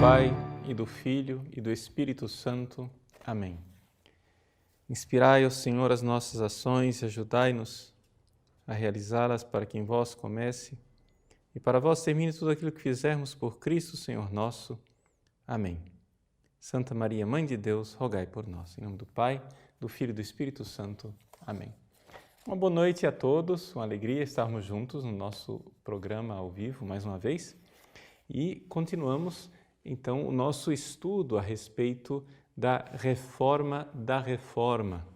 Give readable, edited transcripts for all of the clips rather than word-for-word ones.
Pai, e do Filho, e do Espírito Santo. Amém. Inspirai, ó Senhor, as nossas ações e ajudai-nos a realizá-las para que em vós comece e para vós termine tudo aquilo que fizermos por Cristo, Senhor nosso. Amém. Santa Maria, Mãe de Deus, rogai por nós. Em nome do Pai, do Filho e do Espírito Santo. Amém. Uma boa noite a todos, uma alegria estarmos juntos no nosso programa ao vivo mais uma vez e continuamos então o nosso estudo a respeito da reforma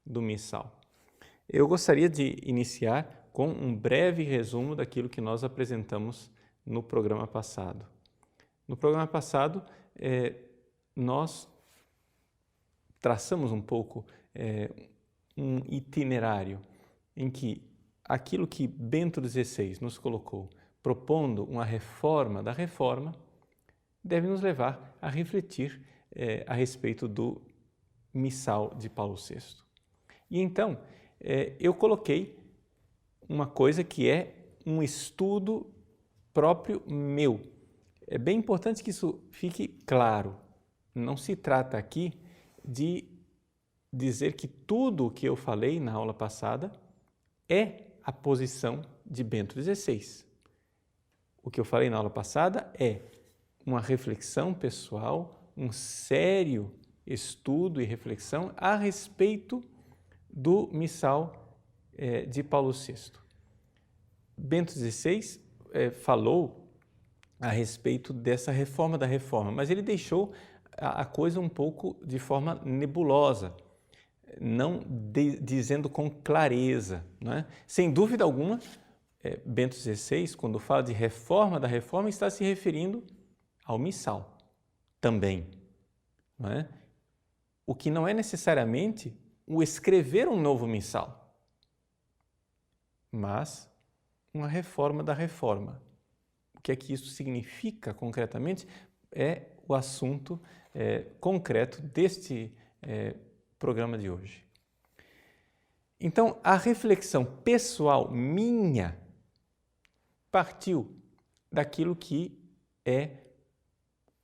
do missal. Eu gostaria de iniciar com um breve resumo daquilo que nós apresentamos no programa passado. No programa passado, nós traçamos um pouco um itinerário em que aquilo que Bento XVI nos colocou, propondo uma reforma da reforma, deve nos levar a refletir a respeito do missal de Paulo VI. E então, eu coloquei uma coisa que é um estudo próprio meu. É bem importante que isso fique claro. Não se trata aqui de dizer que tudo o que eu falei na aula passada é a posição de Bento XVI. O que eu falei na aula passada é uma reflexão pessoal, um sério estudo e reflexão a respeito do missal de Paulo VI. Bento XVI falou a respeito dessa reforma da reforma, mas ele deixou a coisa um pouco de forma nebulosa, não dizendo com clareza, não é? Sem dúvida alguma, Bento XVI, quando fala de reforma da reforma, está se referindo ao missal também, não é? O que não é necessariamente o escrever um novo missal, mas uma reforma da reforma. O que é que isso significa concretamente é o assunto concreto deste programa de hoje. Então, a reflexão pessoal minha partiu daquilo que é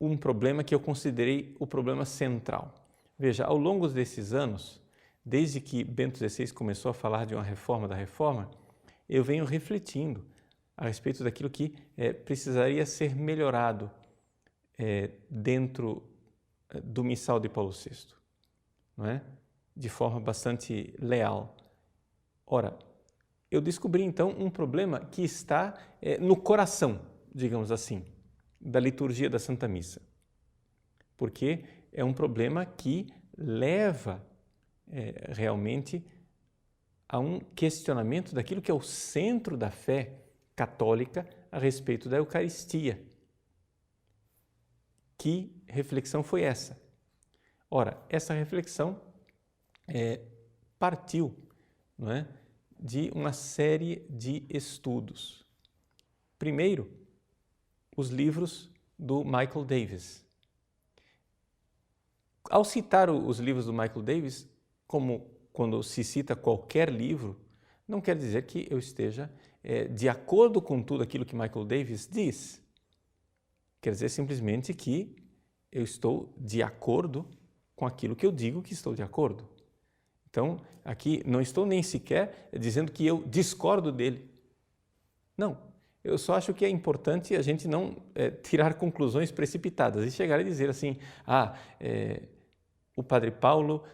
um problema que eu considerei o problema central. Veja, ao longo desses anos, desde que Bento XVI começou a falar de uma reforma da reforma, eu venho refletindo a respeito daquilo que precisaria ser melhorado dentro do missal de Paulo VI, não é? De forma bastante leal. Ora, eu descobri então um problema que está no coração, digamos assim, da liturgia da Santa Missa, porque é um problema que leva realmente a um questionamento daquilo que é o centro da fé católica a respeito da Eucaristia. Que reflexão foi essa? Ora, essa reflexão partiu, não é, de uma série de estudos. Primeiro, os livros do Michael Davis. Ao citar os livros do Michael Davis, como quando se cita qualquer livro, não quer dizer que eu esteja de acordo com tudo aquilo que Michael Davis diz. Quer dizer simplesmente que eu estou de acordo com aquilo que eu digo que estou de acordo. Então, aqui não estou nem sequer dizendo que eu discordo dele. Não, eu só acho que é importante a gente não tirar conclusões precipitadas e chegar a dizer assim, o Padre Paulo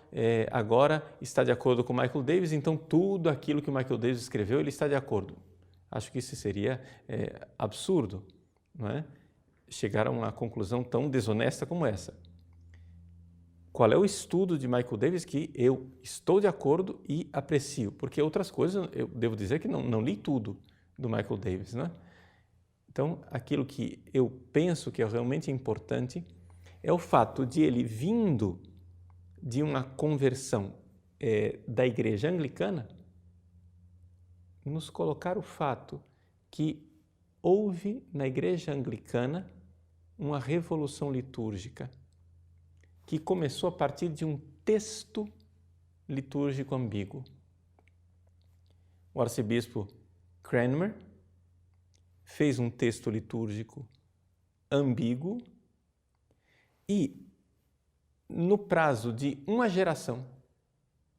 agora está de acordo com Michael Davis, então tudo aquilo que o Michael Davis escreveu, ele está de acordo. Acho que isso seria absurdo, não é? Chegar a uma conclusão tão desonesta como essa. Qual é o estudo de Michael Davis que eu estou de acordo e aprecio? Porque outras coisas, eu devo dizer que não li tudo do Michael Davis, né? Então, aquilo que eu penso que é realmente importante é o fato de ele, vindo de uma conversão da Igreja Anglicana, nos colocar o fato que houve na Igreja Anglicana uma revolução litúrgica que começou a partir de um texto litúrgico ambíguo. O arcebispo Cranmer fez um texto litúrgico ambíguo E no prazo de uma geração,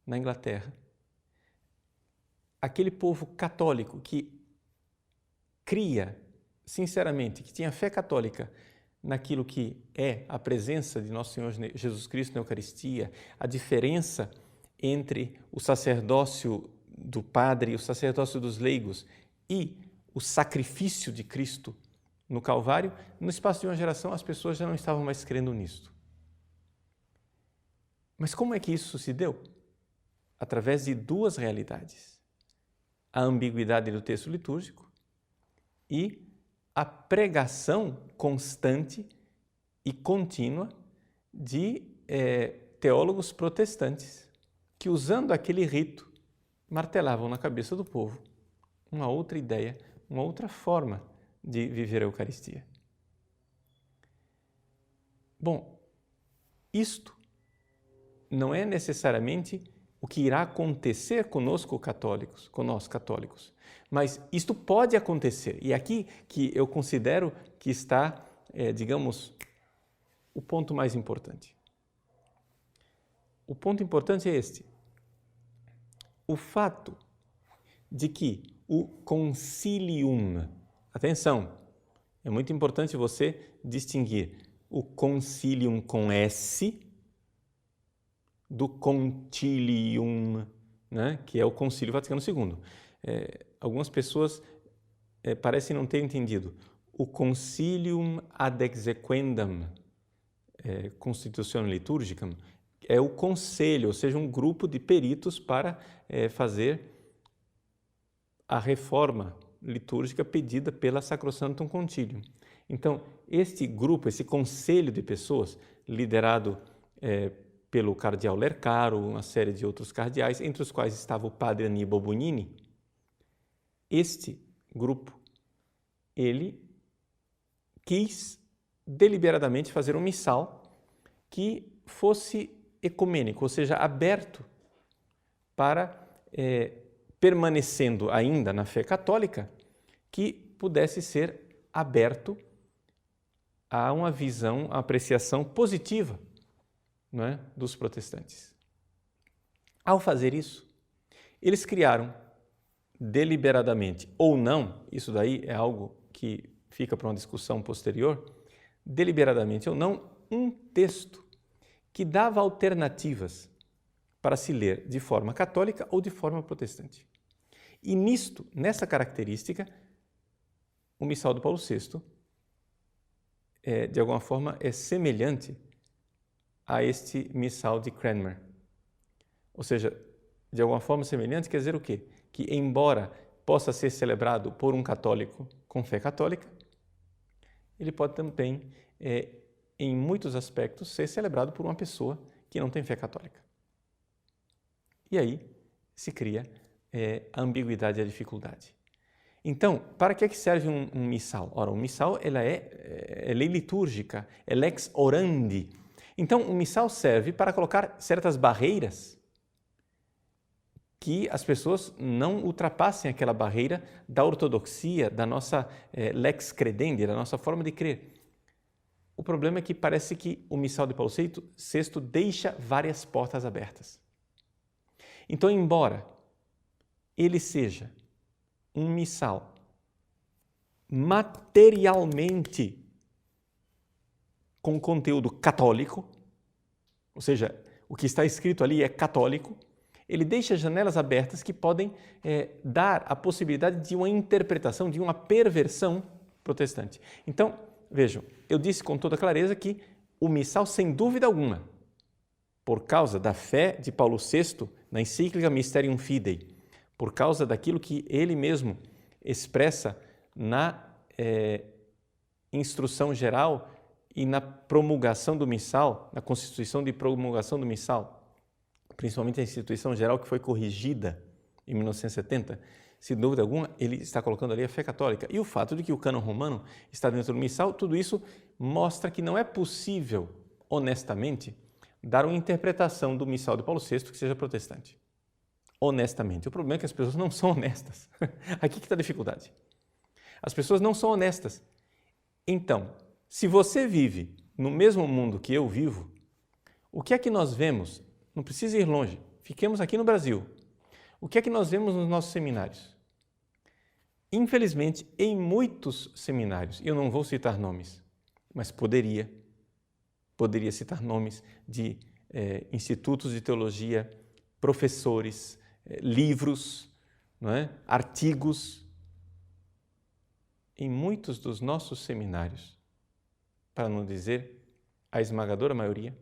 na Inglaterra, aquele povo católico que cria, sinceramente, que tinha fé católica naquilo que é a presença de Nosso Senhor Jesus Cristo na Eucaristia, a diferença entre o sacerdócio do padre e o sacerdócio dos leigos e o sacrifício de Cristo no Calvário, no espaço de uma geração as pessoas já não estavam mais crendo nisto. Mas como é que isso se deu? Através de duas realidades. A ambiguidade do texto litúrgico e a pregação constante e contínua de teólogos protestantes que, usando aquele rito, martelavam na cabeça do povo uma outra ideia, uma outra forma de viver a Eucaristia. Bom, isto não é necessariamente o que irá acontecer conosco católicos, com nós católicos, mas isto pode acontecer. E aqui que eu considero que está, digamos, o ponto mais importante. O ponto importante é este. O fato de que o concilium, atenção, é muito importante você distinguir o concilium com S do concilium, né, que é o Concílio Vaticano II. Algumas pessoas parecem não ter entendido. O Concilium ad exequendam Constitutionem Liturgicam é o conselho, ou seja, um grupo de peritos para fazer a reforma litúrgica pedida pela Sacrosanctum Concilium. Então, este grupo, esse conselho de pessoas, liderado pelo cardeal Lercaro, uma série de outros cardeais, entre os quais estava o padre Aníbal Bonini, este grupo, ele quis deliberadamente fazer um missal que fosse ecumênico, ou seja, aberto para, permanecendo ainda na fé católica, que pudesse ser aberto a uma visão, a apreciação positiva, não é, dos protestantes. Ao fazer isso, eles criaram deliberadamente ou não, isso daí é algo que fica para uma discussão posterior, deliberadamente ou não, um texto que dava alternativas para se ler de forma católica ou de forma protestante. E nisto, nessa característica, o missal do Paulo VI, de alguma forma, é semelhante a este missal de Cranmer. Ou seja, de alguma forma semelhante quer dizer o quê? Que embora possa ser celebrado por um católico com fé católica, ele pode também, em muitos aspectos, ser celebrado por uma pessoa que não tem fé católica. E aí se cria a ambiguidade e a dificuldade. Então, para que serve um missal? Ora, um missal ela é lei litúrgica, é lex orandi. Então, o missal serve para colocar certas barreiras que as pessoas não ultrapassem aquela barreira da ortodoxia, da nossa lex credendi, da nossa forma de crer. O problema é que parece que o missal de Paulo VI deixa várias portas abertas. Então, embora ele seja um missal materialmente com conteúdo católico, ou seja, o que está escrito ali é católico, ele deixa janelas abertas que podem dar a possibilidade de uma interpretação, de uma perversão protestante. Então, vejam, eu disse com toda clareza que o missal, sem dúvida alguma, por causa da fé de Paulo VI na encíclica Mysterium Fidei, por causa daquilo que ele mesmo expressa na instrução geral e na promulgação do missal, na constituição de promulgação do missal, principalmente a instituição geral que foi corrigida em 1970, sem dúvida alguma, ele está colocando ali a fé católica. E o fato de que o cânon romano está dentro do missal, tudo isso mostra que não é possível, honestamente, dar uma interpretação do missal de Paulo VI que seja protestante. Honestamente. O problema é que as pessoas não são honestas. Aqui que está a dificuldade. As pessoas não são honestas. Então, se você vive no mesmo mundo que eu vivo, o que é que nós vemos? Não precisa ir longe, fiquemos aqui no Brasil. O que é que nós vemos nos nossos seminários? Infelizmente, em muitos seminários, eu não vou citar nomes, mas poderia citar nomes de institutos de teologia, professores, livros, não é? Artigos. Em muitos dos nossos seminários, para não dizer a esmagadora maioria,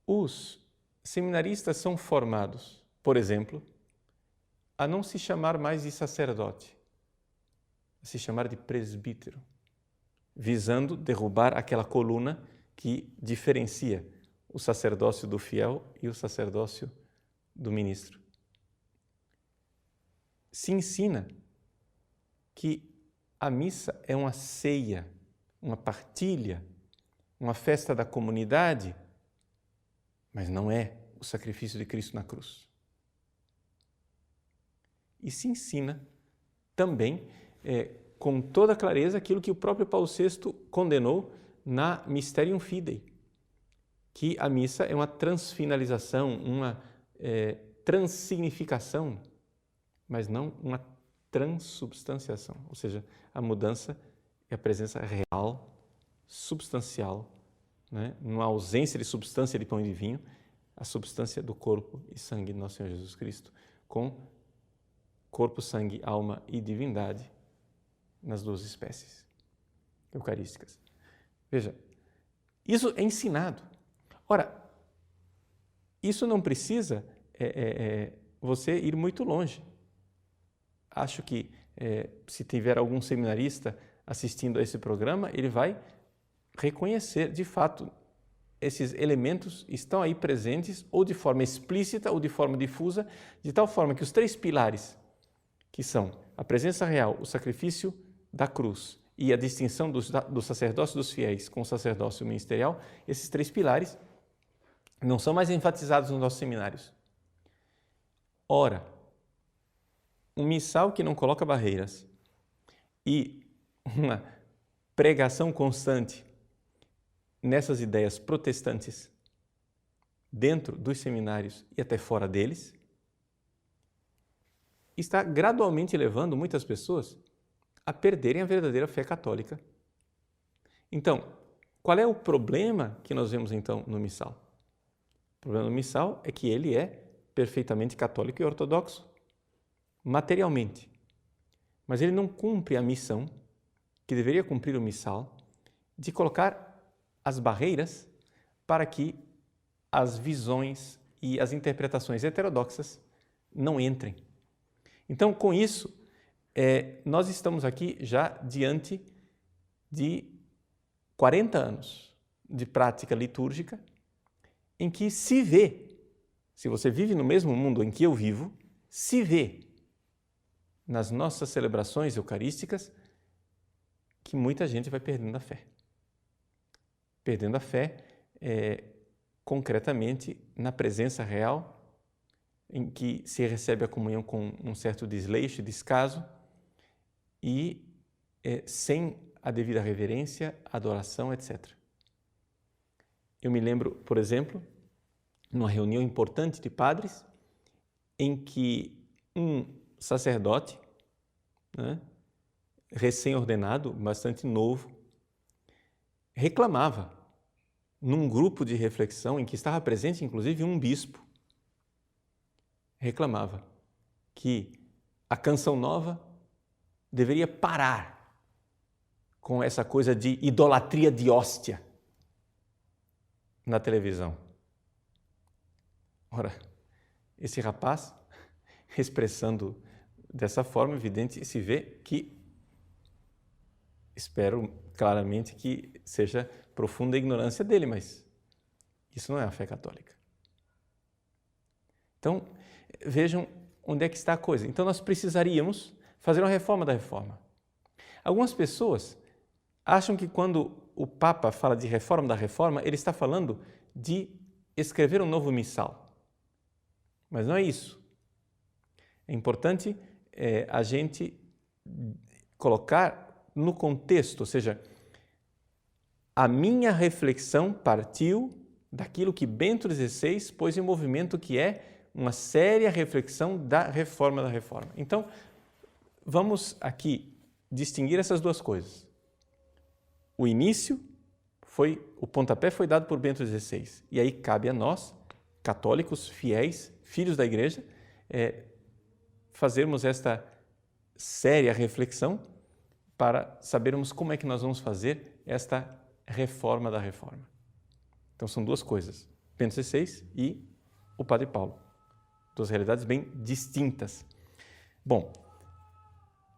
os seminaristas são formados, por exemplo, a não se chamar mais de sacerdote, a se chamar de presbítero, visando derrubar aquela coluna que diferencia o sacerdócio do fiel e o sacerdócio do ministro. Se ensina que a missa é uma ceia, uma partilha, uma festa da comunidade, mas não é o sacrifício de Cristo na cruz. E se ensina também com toda clareza aquilo que o próprio Paulo VI condenou na Mysterium Fidei, que a missa é uma transfinalização, uma transsignificação, mas não uma transubstanciação, ou seja, a mudança é a presença real, substancial, né? Numa ausência de substância de pão e de vinho, a substância do corpo e sangue de nosso Senhor Jesus Cristo, com corpo, sangue, alma e divindade nas duas espécies eucarísticas. Veja, isso é ensinado. Ora, isso não precisa você ir muito longe. Acho que se tiver algum seminarista assistindo a esse programa, ele vai reconhecer, de fato, esses elementos estão aí presentes ou de forma explícita ou de forma difusa, de tal forma que os três pilares, que são a presença real, o sacrifício da cruz e a distinção do sacerdócio dos fiéis com o sacerdócio ministerial, esses três pilares não são mais enfatizados nos nossos seminários. Ora, um missal que não coloca barreiras e uma pregação constante nessas ideias protestantes dentro dos seminários e até fora deles, está gradualmente levando muitas pessoas a perderem a verdadeira fé católica. Então, qual é o problema que nós vemos então no missal? O problema do missal é que ele é perfeitamente católico e ortodoxo, materialmente, mas ele não cumpre a missão que deveria cumprir o missal de colocar as barreiras para que as visões e as interpretações heterodoxas não entrem. Então, com isso, nós estamos aqui já diante de 40 anos de prática litúrgica em que se vê, se você vive no mesmo mundo em que eu vivo, se vê nas nossas celebrações eucarísticas que muita gente vai perdendo a fé. Perdendo a fé concretamente na presença real, em que se recebe a comunhão com um certo desleixo, descaso e sem a devida reverência, adoração, etc. Eu me lembro, por exemplo, numa reunião importante de padres, em que um sacerdote, né, recém-ordenado, bastante novo, reclamava num grupo de reflexão em que estava presente inclusive um bispo, reclamava que a Canção Nova deveria parar com essa coisa de idolatria de hóstia na televisão. Ora, esse rapaz, expressando dessa forma, evidente, se vê que, espero claramente que seja profunda ignorância dele, mas isso não é a fé católica. Então, vejam onde é que está a coisa. Então, nós precisaríamos fazer uma reforma da reforma. Algumas pessoas acham que quando o Papa fala de reforma da reforma, ele está falando de escrever um novo missal. Mas não é isso. É importante a gente colocar no contexto, ou seja, a minha reflexão partiu daquilo que Bento XVI pôs em movimento, que é uma séria reflexão da reforma da reforma. Então, vamos aqui distinguir essas duas coisas. O início o pontapé foi dado por Bento XVI. E aí cabe a nós, católicos, fiéis, filhos da Igreja, fazermos esta séria reflexão para sabermos como é que nós vamos fazer esta reforma da reforma. Então são duas coisas, Bento XVI e o Padre Paulo. Duas realidades bem distintas. Bom,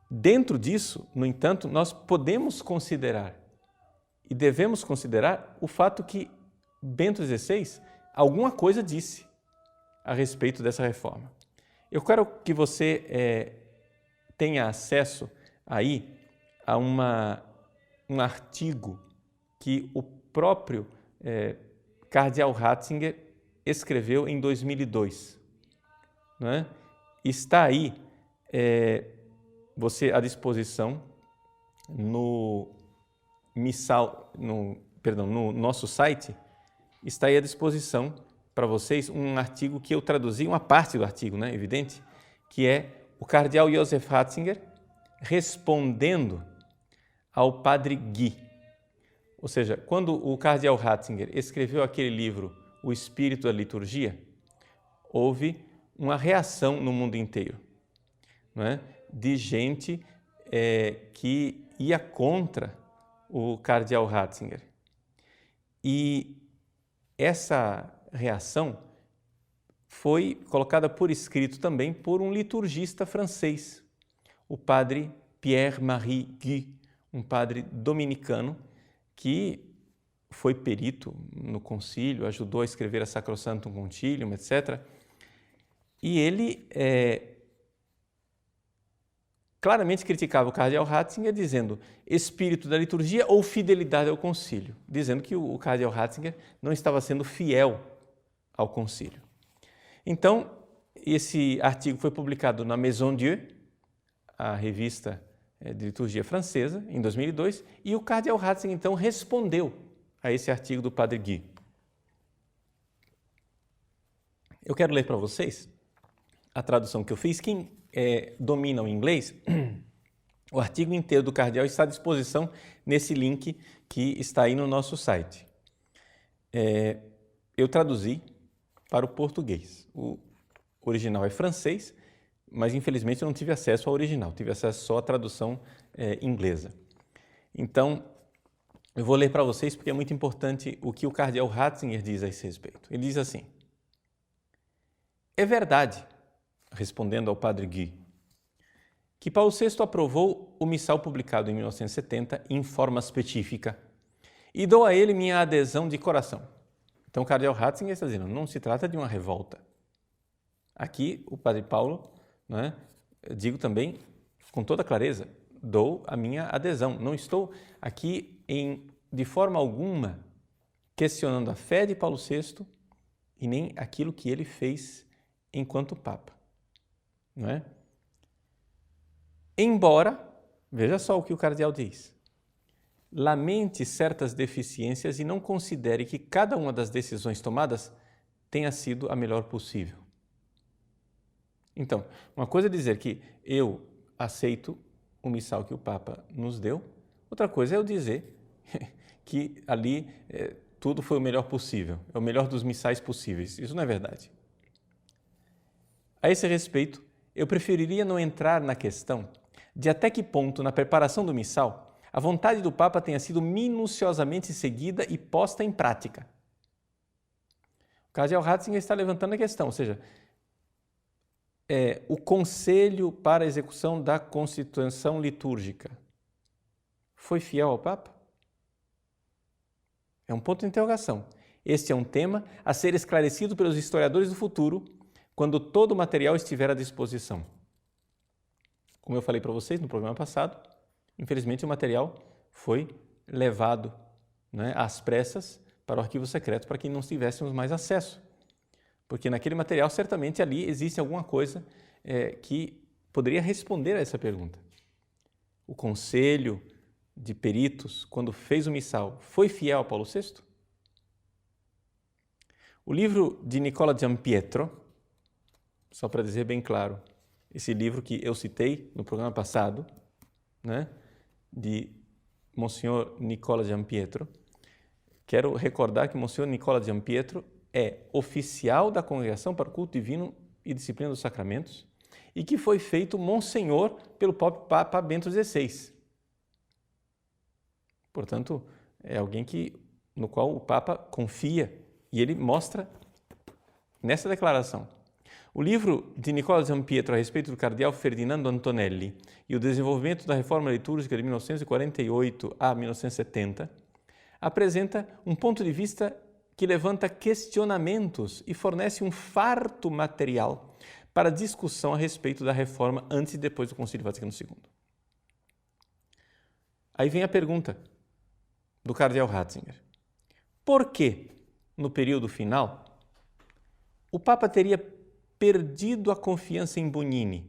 dentro disso, no entanto, nós podemos considerar e devemos considerar o fato que Bento XVI alguma coisa disse a respeito dessa reforma. Eu quero que você tenha acesso aí a um artigo que o próprio Cardeal Ratzinger escreveu em 2002. Não é? Está aí você à disposição no nosso site, está aí à disposição para vocês um artigo que eu traduzi, uma parte do artigo, né, evidente, que é o cardeal Josef Ratzinger respondendo ao padre Guy. Ou seja, quando o cardeal Ratzinger escreveu aquele livro, O Espírito da Liturgia, houve uma reação no mundo inteiro, não é? De gente que ia contra o cardeal Ratzinger. E essa reação foi colocada por escrito também por um liturgista francês, o padre Pierre-Marie Guy, um padre dominicano que foi perito no concílio, ajudou a escrever a Sacrosanctum Concilium, etc. E ele claramente criticava o cardeal Ratzinger, dizendo espírito da liturgia ou fidelidade ao concílio, dizendo que o cardeal Ratzinger não estava sendo fiel ao concílio. Então, esse artigo foi publicado na Maison Dieu, a revista de liturgia francesa, em 2002, e o cardeal Ratzinger, então, respondeu a esse artigo do padre Guy. Eu quero ler para vocês a tradução que eu fiz. Quem domina o inglês, o artigo inteiro do cardeal está à disposição nesse link que está aí no nosso site. Eu traduzi para o português. O original é francês, mas infelizmente eu não tive acesso ao original, tive acesso só à tradução inglesa. Então, eu vou ler para vocês porque é muito importante o que o cardeal Ratzinger diz a esse respeito. Ele diz assim: é verdade, respondendo ao padre Guy, que Paulo VI aprovou o missal publicado em 1970 em forma específica e dou a ele minha adesão de coração. Então o cardeal Ratzinger está dizendo, não se trata de uma revolta. Aqui o padre Paulo, né, digo também com toda clareza, dou a minha adesão. Não estou aqui de forma alguma questionando a fé de Paulo VI e nem aquilo que ele fez enquanto Papa. Não é? Embora, veja só o que o cardeal diz, lamente certas deficiências e não considere que cada uma das decisões tomadas tenha sido a melhor possível. Então, uma coisa é dizer que eu aceito o missal que o Papa nos deu, outra coisa é eu dizer que ali tudo foi o melhor possível, é o melhor dos missais possíveis. Isso não é verdade. A esse respeito, eu preferiria não entrar na questão de até que ponto, na preparação do missal, a vontade do Papa tenha sido minuciosamente seguida e posta em prática. O cardeal Ratzinger está levantando a questão, ou seja, o Conselho para a Execução da Constituição Litúrgica foi fiel ao Papa? É um ponto de interrogação. Este é um tema a ser esclarecido pelos historiadores do futuro quando todo o material estiver à disposição. Como eu falei para vocês no programa passado, infelizmente o material foi levado, né, às pressas para o arquivo secreto para que não tivéssemos mais acesso. Porque naquele material, certamente, ali existe alguma coisa que poderia responder a essa pergunta. O Conselho de peritos, quando fez o missal, foi fiel a Paulo VI? O livro de Nicola Giampietro, só para dizer bem claro, esse livro que eu citei no programa passado, né, de Monsenhor Nicola Giampietro, quero recordar que Monsenhor Nicola Giampietro é oficial da Congregação para o Culto Divino e Disciplina dos Sacramentos e que foi feito Monsenhor pelo Papa Bento XVI. Portanto, é alguém no qual o Papa confia e ele mostra nessa declaração. O livro de Nicola Giampietro a respeito do cardeal Ferdinando Antonelli e o desenvolvimento da reforma litúrgica de 1948 a 1970 apresenta um ponto de vista que levanta questionamentos e fornece um farto material para discussão a respeito da reforma antes e depois do Concílio Vaticano II. Aí vem a pergunta do cardeal Ratzinger. Por que, no período final, o Papa teria perdido a confiança em Bugnini,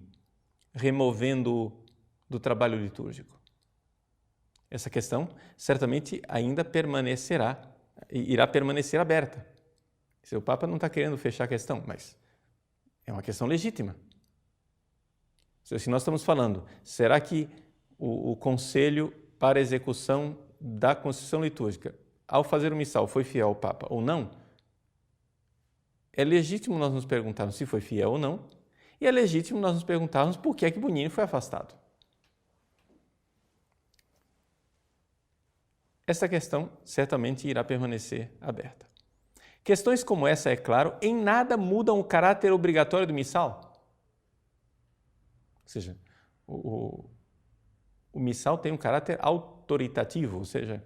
removendo-o do trabalho litúrgico? Essa questão certamente ainda irá permanecer aberta. O Papa não está querendo fechar a questão, mas é uma questão legítima. Se nós estamos falando, será que o Conselho para a execução da Constituição Litúrgica, ao fazer o missal, foi fiel ao Papa ou não? É legítimo nós nos perguntarmos se foi fiel ou não, e é legítimo nós nos perguntarmos por que é que Bugnini foi afastado. Essa questão certamente irá permanecer aberta. Questões como essa, é claro, em nada mudam o caráter obrigatório do missal. Ou seja, o missal tem um caráter autoritativo, ou seja,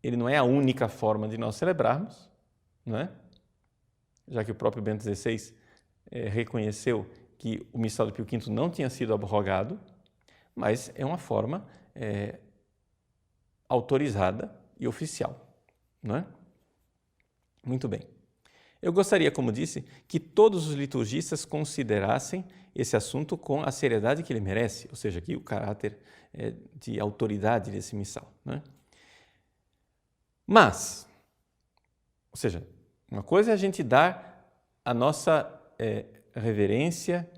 ele não é a única forma de nós celebrarmos, não é? Já que o próprio Bento XVI reconheceu que o missal de Pio V não tinha sido abrogado, mas é uma forma autorizada e oficial, não é? Muito bem. Eu gostaria, como disse, que todos os liturgistas considerassem esse assunto com a seriedade que ele merece, ou seja, aqui o caráter de autoridade desse missal, não é? Mas, ou seja, uma coisa é a gente dar a nossa reverência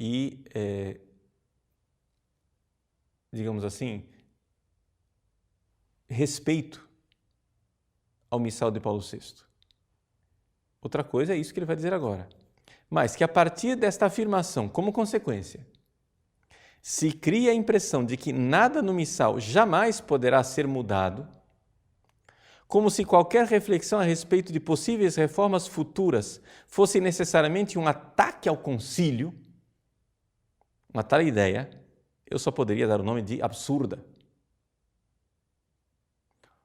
e, digamos assim, respeito ao missal de Paulo VI. Outra coisa é isso que ele vai dizer agora. Mas que a partir desta afirmação, como consequência, se cria a impressão de que nada no missal jamais poderá ser mudado, como se qualquer reflexão a respeito de possíveis reformas futuras fosse necessariamente um ataque ao concílio, uma tal ideia, eu só poderia dar o nome de absurda.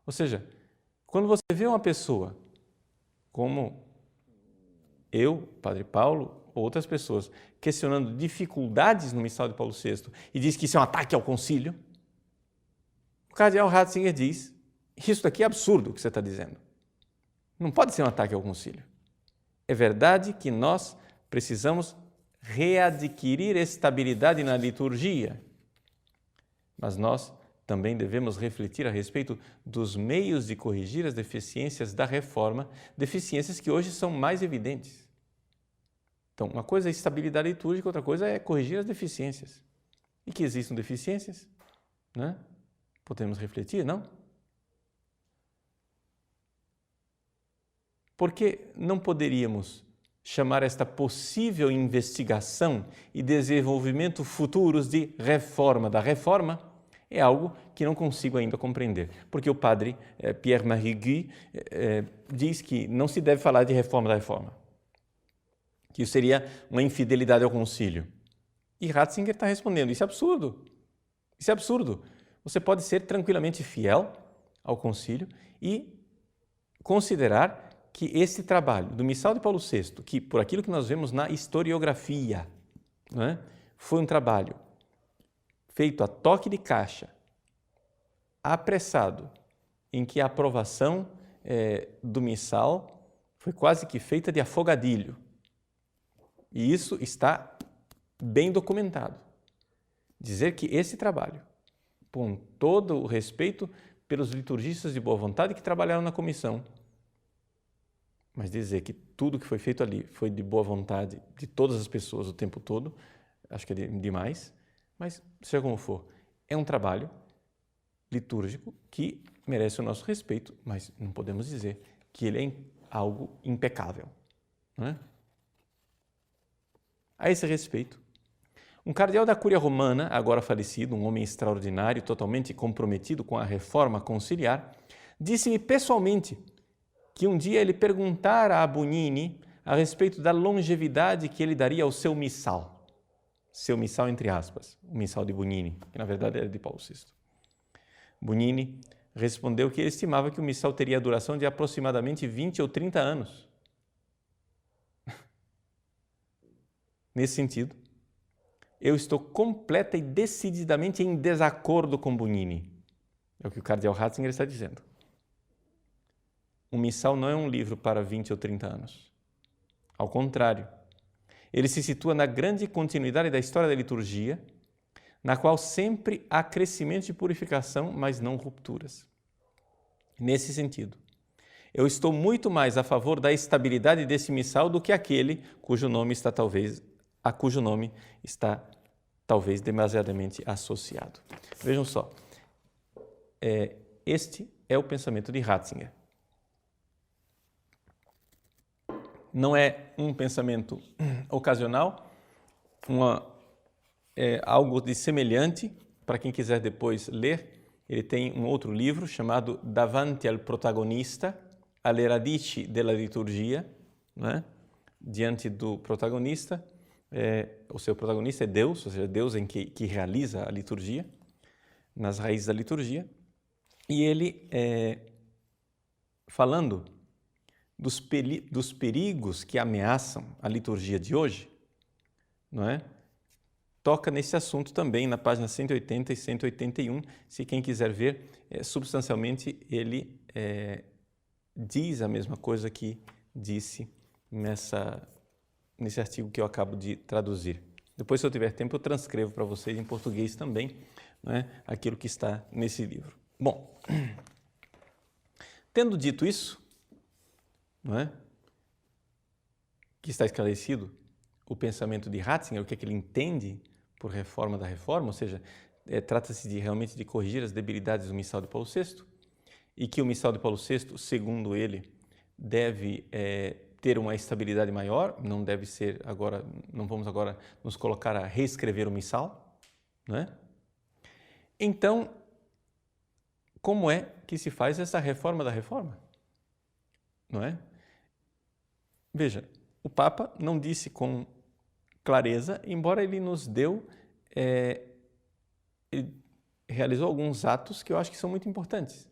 Ou seja, quando você vê uma pessoa como eu, Padre Paulo, ou outras pessoas, questionando dificuldades no missal de Paulo VI e diz que isso é um ataque ao concílio, o cardeal Ratzinger diz, isso daqui é absurdo o que você está dizendo. Não pode ser um ataque ao concílio. É verdade que nós precisamos readquirir estabilidade na liturgia, mas nós também devemos refletir a respeito dos meios de corrigir as deficiências da reforma, deficiências que hoje são mais evidentes. Então, uma coisa é estabilidade litúrgica, outra coisa é corrigir as deficiências. E que existam deficiências, né? Podemos refletir, não? Por que não poderíamos chamar esta possível investigação e desenvolvimento futuros de reforma da reforma? É algo que não consigo ainda compreender, porque o padre Pierre-Marie Guy diz que não se deve falar de reforma da reforma, que isso seria uma infidelidade ao concílio. E Ratzinger está respondendo, isso é absurdo, isso é absurdo. Você pode ser tranquilamente fiel ao concílio e considerar que esse trabalho do missal de Paulo VI, que por aquilo que nós vemos na historiografia, né, foi um trabalho feito a toque de caixa, apressado, em que a aprovação do missal foi quase que feita de afogadilho. E isso está bem documentado. Dizer que esse trabalho com todo o respeito pelos liturgistas de boa vontade que trabalharam na comissão. Mas dizer que tudo que foi feito ali foi de boa vontade de todas as pessoas o tempo todo, acho que é demais, mas seja como for, é um trabalho litúrgico que merece o nosso respeito, mas não podemos dizer que ele é algo impecável. Não é? A esse respeito, um cardeal da Cúria Romana, agora falecido, um homem extraordinário, totalmente comprometido com a reforma conciliar, disse-me pessoalmente que um dia ele perguntara a Bugnini a respeito da longevidade que ele daria ao seu missal. Seu missal, entre aspas, o missal de Bugnini, que na verdade era de Paulo VI. Bugnini respondeu que ele estimava que o missal teria a duração de aproximadamente 20 ou 30 anos. Nesse sentido, eu estou completa e decididamente em desacordo com Bugnini. É o que o cardeal Ratzinger está dizendo. Um missal não é um livro para 20 ou 30 anos. Ao contrário, ele se situa na grande continuidade da história da liturgia, na qual sempre há crescimento de purificação, mas não rupturas. Nesse sentido, eu estou muito mais a favor da estabilidade desse missal do que aquele cujo nome está talvez demasiadamente associado. Vejam só, este é o pensamento de Ratzinger. Não é um pensamento ocasional, algo de semelhante, para quem quiser depois ler, ele tem um outro livro chamado Davanti al protagonista, alle radici della liturgia, né? Diante do protagonista, o seu protagonista é Deus, ou seja, Deus que realiza a liturgia, nas raízes da liturgia, e ele, falando dos perigos que ameaçam a liturgia de hoje, não é? Toca nesse assunto também na página 180 e 181, se quem quiser ver, substancialmente ele diz a mesma coisa que disse nesse artigo que eu acabo de traduzir. Depois, se eu tiver tempo, eu transcrevo para vocês em português também, não é? Aquilo que está nesse livro. Bom, tendo dito isso, não é? Que está esclarecido o pensamento de Ratzinger, o que é que ele entende por reforma da reforma, ou seja, trata-se realmente de corrigir as debilidades do missal de Paulo VI, e que o missal de Paulo VI, segundo ele, deve ter uma estabilidade maior, não deve ser agora, não vamos agora nos colocar a reescrever o missal, não é? Então, como é que se faz essa reforma da reforma? Não é? Veja, o Papa não disse com clareza, embora ele nos deu, ele realizou alguns atos que eu acho que são muito importantes.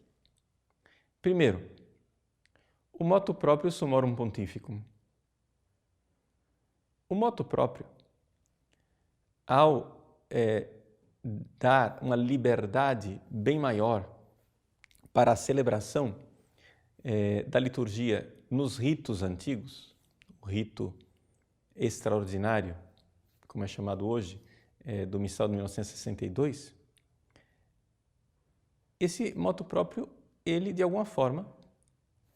Primeiro, o motu proprio summorum pontificum. O motu proprio, ao dar uma liberdade bem maior para a celebração da liturgia nos ritos antigos, o rito extraordinário, como é chamado hoje, do missal de 1962, esse motu proprio, ele de alguma forma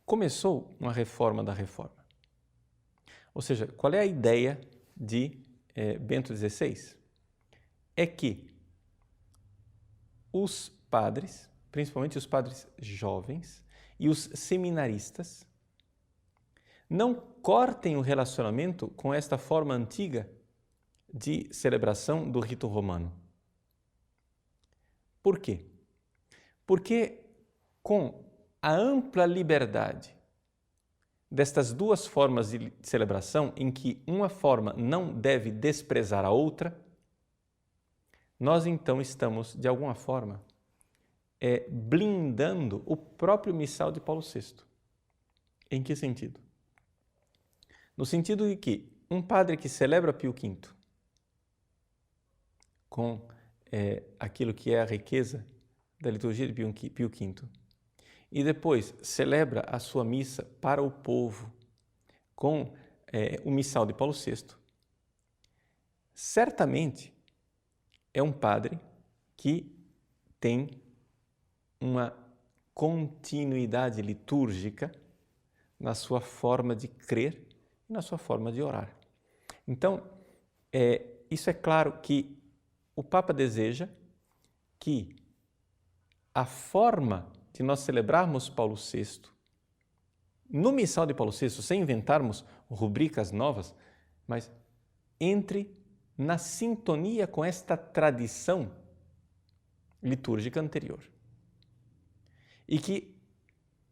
começou uma reforma da reforma. Ou seja, qual é a ideia de Bento XVI? É que os padres, principalmente os padres jovens e os seminaristas, não cortem o relacionamento com esta forma antiga de celebração do rito romano. Por quê? Porque com a ampla liberdade destas duas formas de celebração, em que uma forma não deve desprezar a outra, nós então estamos, de alguma forma, blindando o próprio missal de Paulo VI. Em que sentido? No sentido de que um padre que celebra Pio V com aquilo que é a riqueza da liturgia de Pio V, e depois celebra a sua missa para o povo com o missal de Paulo VI, certamente é um padre que tem uma continuidade litúrgica na sua forma de crer e na sua forma de orar. Então, isso é claro que o Papa deseja que a forma de nós celebrarmos Paulo VI, no Missal de Paulo VI, sem inventarmos rubricas novas, mas entre na sintonia com esta tradição litúrgica anterior. E que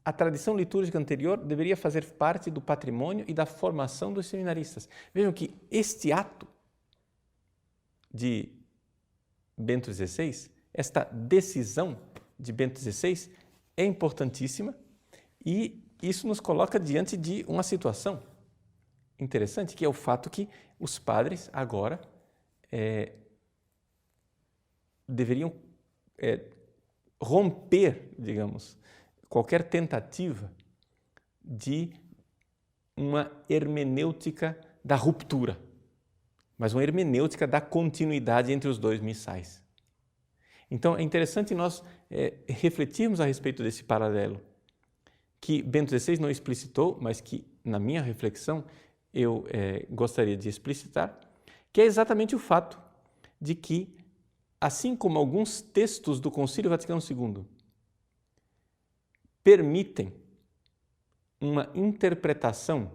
a tradição litúrgica anterior deveria fazer parte do patrimônio e da formação dos seminaristas. Vejam que este ato de Bento XVI, esta decisão de Bento XVI é importantíssima e isso nos coloca diante de uma situação interessante, que é o fato que os padres agora deveriam romper, digamos, qualquer tentativa de uma hermenêutica da ruptura, mas uma hermenêutica da continuidade entre os dois missais. Então, é interessante nós refletirmos a respeito desse paralelo, que Bento XVI não explicitou, mas que, na minha reflexão, eu gostaria de explicitar, que é exatamente o fato de que, assim como alguns textos do Concílio Vaticano II permitem uma interpretação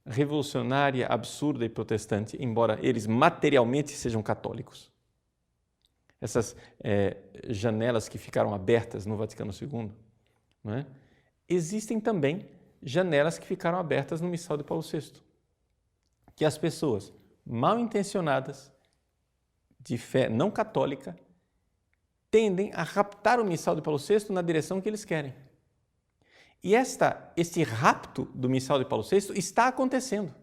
revolucionária, absurda e protestante, embora eles materialmente sejam católicos. Essas janelas que ficaram abertas no Vaticano II, não é? Existem também janelas que ficaram abertas no Missal de Paulo VI, que as pessoas mal intencionadas, de fé não católica, tendem a raptar o Missal de Paulo VI na direção que eles querem. E este rapto do Missal de Paulo VI está acontecendo.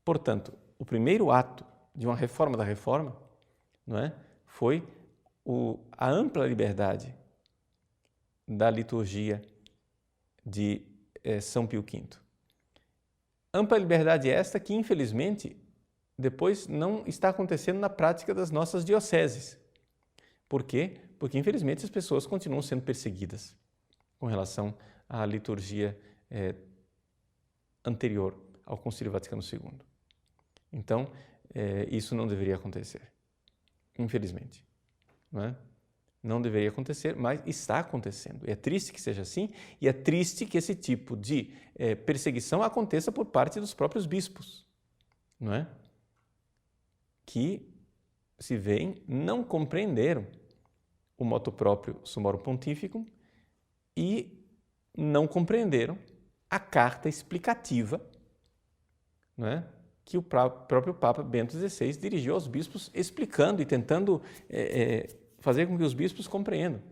Portanto, o primeiro ato de uma reforma da reforma, não é, foi a ampla liberdade da liturgia de São Pio V. Ampla liberdade esta que, infelizmente, depois não está acontecendo na prática das nossas dioceses. Por quê? Porque, infelizmente, as pessoas continuam sendo perseguidas com relação à liturgia anterior ao Concílio Vaticano II. Então, isso não deveria acontecer, infelizmente. Não é? Não deveria acontecer, mas está acontecendo. É triste que seja assim e é triste que esse tipo de perseguição aconteça por parte dos próprios bispos, não é? Que se veem, não compreenderam o motu próprio Summorum Pontificum e não compreenderam a carta explicativa, não é, que o próprio Papa Bento XVI dirigiu aos bispos, explicando e tentando fazer com que os bispos compreendam.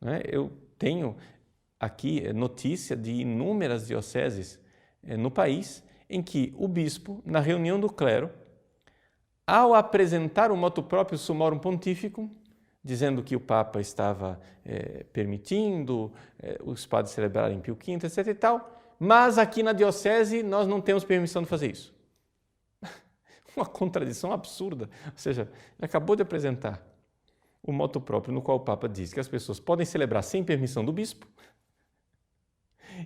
Não é? Eu tenho aqui notícia de inúmeras dioceses no país em que o bispo, na reunião do clero, ao apresentar o motu próprio Summorum Pontificum, dizendo que o Papa estava permitindo os padres celebrarem Pio V, etc. e tal, mas aqui na diocese nós não temos permissão de fazer isso. Uma contradição absurda. Ou seja, ele acabou de apresentar o motu próprio no qual o Papa diz que as pessoas podem celebrar sem permissão do bispo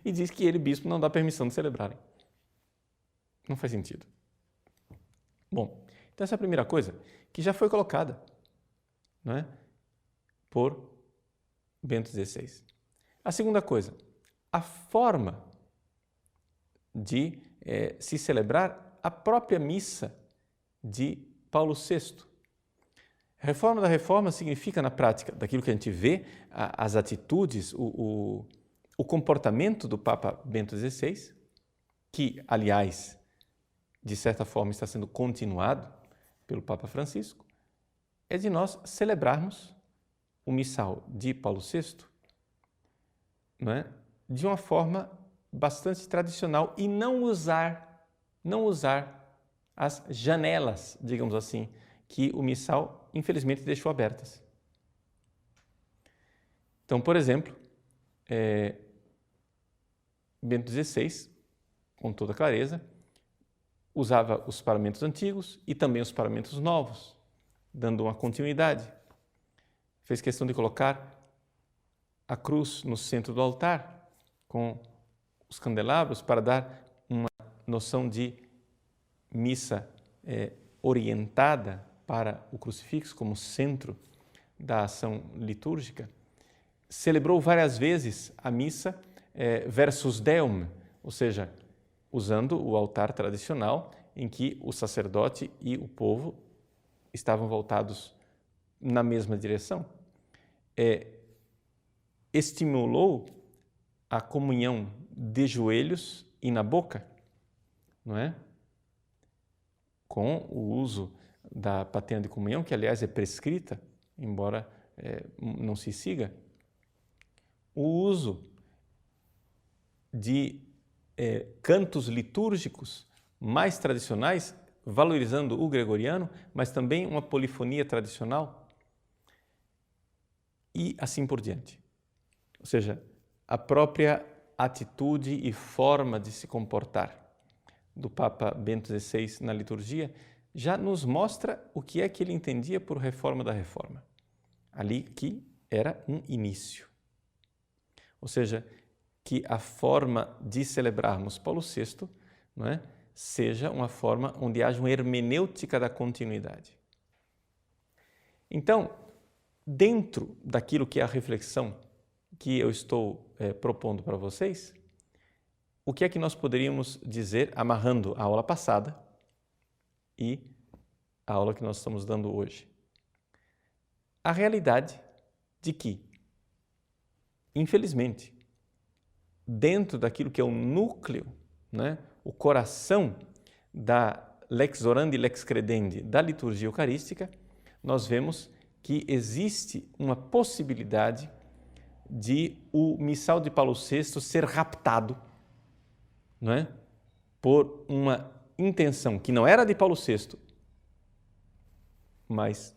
e diz que ele, bispo, não dá permissão de celebrarem. Não faz sentido. Bom, então essa é a primeira coisa que já foi colocada, não é, por Bento XVI. A segunda coisa, a forma de se celebrar a própria missa de Paulo VI. A reforma da reforma significa, na prática, daquilo que a gente vê, as atitudes, o comportamento do Papa Bento XVI, que, aliás, de certa forma está sendo continuado pelo Papa Francisco, é de nós celebrarmos o missal de Paulo VI, não é, de uma forma bastante tradicional e não usar as janelas, digamos assim, que o missal, infelizmente, deixou abertas. Então, por exemplo, Bento XVI, com toda clareza, usava os paramentos antigos e também os paramentos novos, dando uma continuidade. fez questão de colocar a cruz no centro do altar, com os candelabros, para dar uma noção de missa orientada para o crucifixo como centro da ação litúrgica. Celebrou várias vezes a missa versus Deum, ou seja, usando o altar tradicional em que o sacerdote e o povo estavam voltados na mesma direção. Estimulou a comunhão de joelhos e na boca, não é? Com o uso da patena de comunhão, que aliás é prescrita, embora não se siga. O uso de cantos litúrgicos mais tradicionais, valorizando o gregoriano, mas também uma polifonia tradicional e assim por diante. Ou seja, a própria atitude e forma de se comportar do Papa Bento XVI na liturgia já nos mostra o que é que ele entendia por reforma da reforma. Ali que era um início. Ou seja, que a forma de celebrarmos Paulo VI, não é, seja uma forma onde haja uma hermenêutica da continuidade. Então, dentro daquilo que é a reflexão que eu estou propondo para vocês, o que é que nós poderíamos dizer amarrando a aula passada e a aula que nós estamos dando hoje? A realidade de que, infelizmente, dentro daquilo que é o núcleo, né, o coração da lex orandi e lex credendi da liturgia eucarística, nós vemos que existe uma possibilidade de o missal de Paulo VI ser raptado, não é, por uma intenção que não era de Paulo VI, mas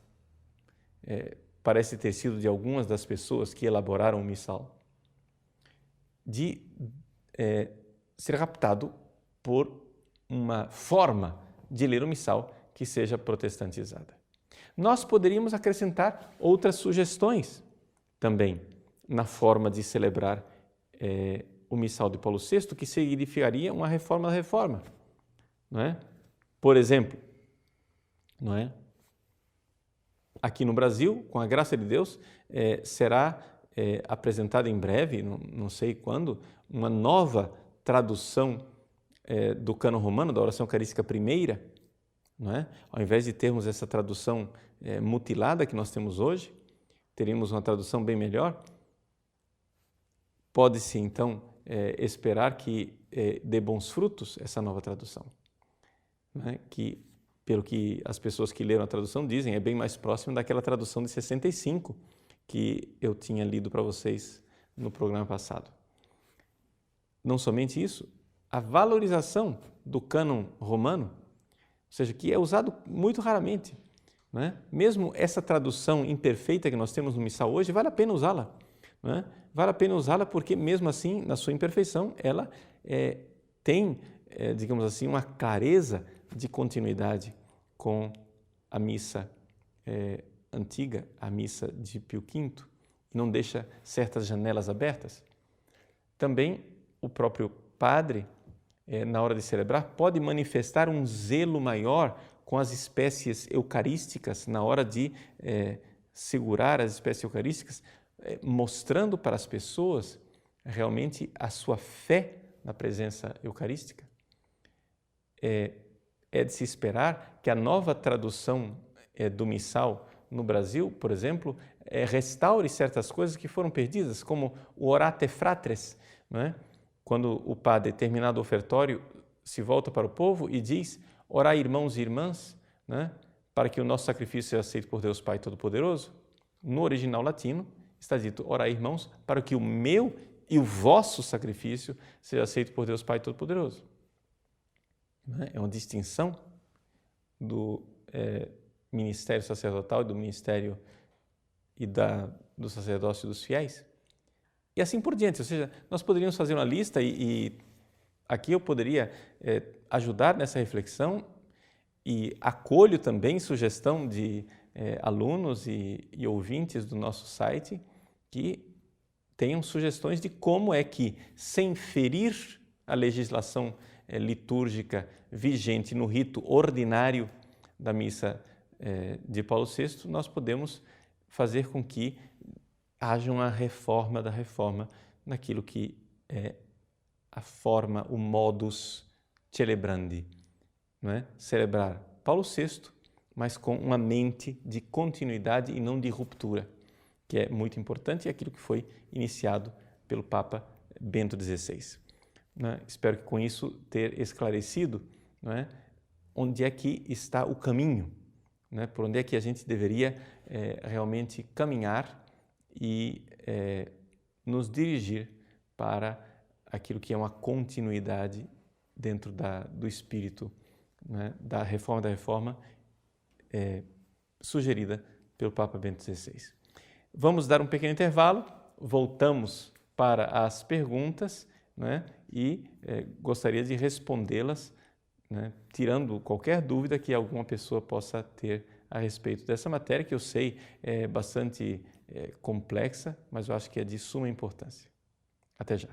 parece ter sido de algumas das pessoas que elaboraram o missal, de ser raptado por uma forma de ler o missal que seja protestantizada. Nós poderíamos acrescentar outras sugestões também na forma de celebrar o missal de Paulo VI, que significaria uma reforma da reforma, não é? Por exemplo, não é? Aqui no Brasil, com a graça de Deus, será apresentada em breve, não sei quando, uma nova tradução do cânon romano, da oração eucarística primeira, não é? Ao invés de termos essa tradução mutilada que nós temos hoje, teríamos uma tradução bem melhor. Pode-se, então, esperar que dê bons frutos essa nova tradução, né? Que, pelo que as pessoas que leram a tradução dizem, é bem mais próximo daquela tradução de 65 que eu tinha lido para vocês no programa passado. Não somente isso, a valorização do cânon romano, ou seja, que é usado muito raramente, né? Mesmo essa tradução imperfeita que nós temos no missal hoje, vale a pena usá-la, né? Vale a pena usá-la porque, mesmo assim, na sua imperfeição, ela tem, digamos assim, uma clareza de continuidade com a missa antiga, a missa de Pio V, e não deixa certas janelas abertas. Também o próprio padre, na hora de celebrar, pode manifestar um zelo maior com as espécies eucarísticas, na hora de segurar as espécies eucarísticas, mostrando para as pessoas realmente a sua fé na presença eucarística. É de se esperar que a nova tradução do missal no Brasil, por exemplo, restaure certas coisas que foram perdidas, como o orate fratres, não é? Quando o padre, terminado o ofertório, se volta para o povo e diz: orai, irmãos e irmãs, né, para que o nosso sacrifício seja aceito por Deus Pai Todo-Poderoso. No original latino está dito: orai, irmãos, para que o meu e o vosso sacrifício seja aceito por Deus Pai Todo-Poderoso. É uma distinção do ministério sacerdotal e do ministério e do sacerdócio dos fiéis. E assim por diante, ou seja, nós poderíamos fazer uma lista e aqui eu poderia ajudar nessa reflexão e acolho também sugestão de alunos e ouvintes do nosso site que tenham sugestões de como é que, sem ferir a legislação litúrgica vigente no rito ordinário da missa de Paulo VI, nós podemos fazer com que haja uma reforma da reforma naquilo que é a forma, o modus celebrandi, não é? Celebrar Paulo VI, mas com uma mente de continuidade e não de ruptura, que é muito importante e aquilo que foi iniciado pelo Papa Bento XVI. Né? Espero que com isso ter esclarecido, não é? Onde é que está o caminho, né? Por onde é que a gente deveria realmente caminhar e nos dirigir para aquilo que é uma continuidade dentro do espírito, né? Da reforma sugerida pelo Papa Bento XVI. Vamos dar um pequeno intervalo, voltamos para as perguntas, né? E gostaria de respondê-las, né? Tirando qualquer dúvida que alguma pessoa possa ter a respeito dessa matéria, que eu sei é bastante complexa, mas eu acho que é de suma importância. Até já.